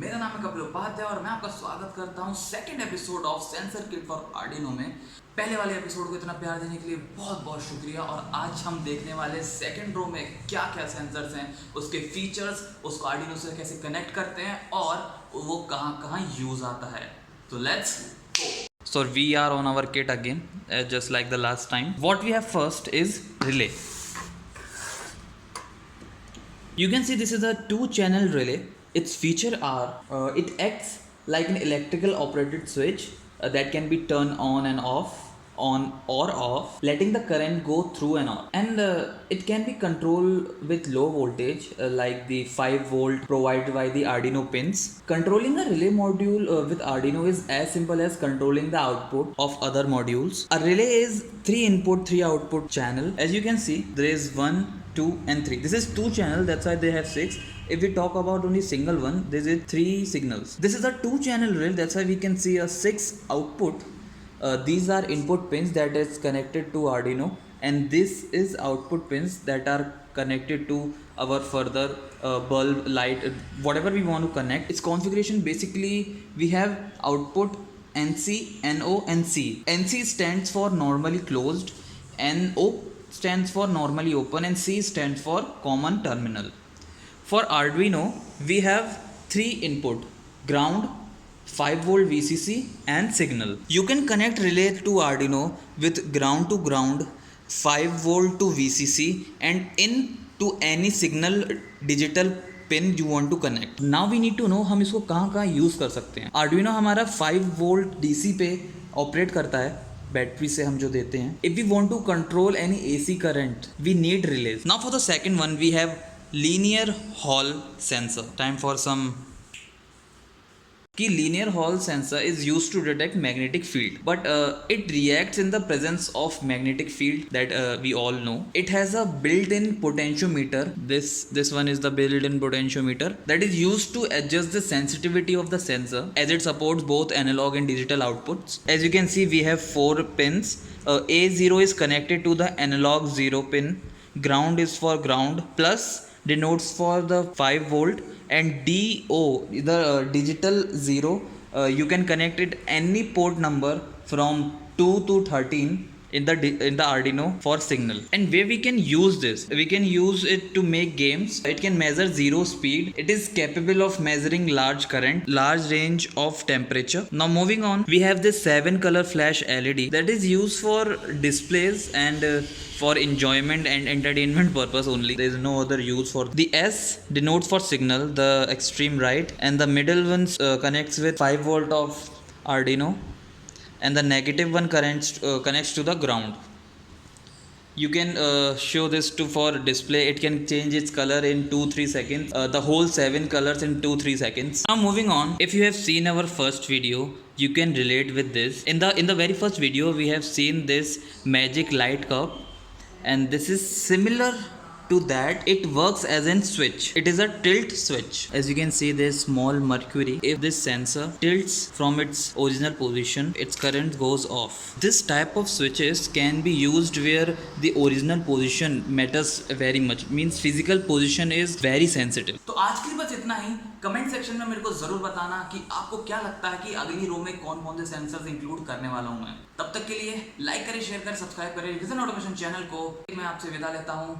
मेरा नाम है कपिल उपाध्याय और मैं आपका स्वागत करता हूं second episode of sensor kit for Arduino में। पहले वाले एपिसोड को इतना प्यार देने के लिए बहुत बहुत शुक्रिया। और आज हम देखने वाले सेकंड रो में क्या क्या सेंसर्स हैं, उसके फीचर्स, उसको आर्डिनो से कैसे कनेक्ट करते हैं और वो कहाँ कहाँ यूज आता है। तो let's go. So we are on our kit again, just like the last time. What we have first is relay. You can see this is a 2-channel relay. Its feature are it acts like an electrical operated switch that can be turned on and off, on or off, letting the current go through and on. And it can be controlled with low voltage like the 5 volt provided by the Arduino pins. Controlling a relay module with Arduino is as simple as controlling the output of other modules. A relay is 3 input 3 output channel. As you can see, there is 1, 2 and 3. This is 2 channel, that's why they have 6. If we talk about only single one, this is 3 signals. This is a 2 channel relay, that's why we can see a 6 output. These are input pins that is connected to Arduino, and this is output pins that are connected to our further bulb, light, whatever we want to connect. Its configuration, basically we have output NC, NO and C. NC stands for normally closed, NO stands for normally open, and C stands for common terminal. For Arduino, we have 3 input: ground, 5 volt VCC and signal. You can connect relay to Arduino with ground to ground, 5 volt to VCC and in to any signal digital pin you want to connect. Now we need to know हम इसको कहाँ कहाँ use कर सकते हैं. Arduino हमारा 5 volt DC पे operate करता है, बैटरी से हम जो देते हैं. If we want to control any AC current we need relays. Now for the second one we have linear Hall sensor. Time for some कि linear Hall sensor is used to detect magnetic field, but it reacts in the presence of magnetic field that we all know. It has a built-in potentiometer. This one is the built-in potentiometer that is used to adjust the sensitivity of the sensor, as it supports both analog and digital outputs. As you can see, we have 4 pins. A0 is connected to the analog 0 pin. Ground is for ground. Plus denotes for the 5 volt, and DO the digital 0. You can connect it any port number from 2 to 13 in the Arduino for signal. And where we can use this, we can use it to make games. It can measure 0 speed. It is capable of measuring large current, large range of temperature. Now moving on, we have this 7 color flash LED that is used for displays and for enjoyment and entertainment purpose only. There is no other use for. The S denotes for signal, the extreme right, and the middle one connects with 5 volt of Arduino, and the negative one connects to the ground. You can show this to for display. It can change its color in 2-3 seconds, the whole 7 colors in 2-3 seconds. Now moving on, if you have seen our first video, you can relate with this. In the very first video we have seen this magic light cup, and this is similar to that. It works as a switch. It is a tilt switch. As you can see, this small mercury. If this sensor tilts from its original position, its current goes off. This type of switches can be used where the original position matters very much. Means physical position is very sensitive. तो आज के लिए बस इतना ही. Comment section में मेरे को जरूर बताना कि आपको क्या लगता है कि अगली रो में कौन कौन से सेंसर्स इंक्लूड करने वाला हूँ मैं. तब तक के लिए लाइक करें, शेयर करें, सब्सक्राइब करें विजन ऑटोमेशन चैनल को. मैं आपसे विदा लेता हूँ.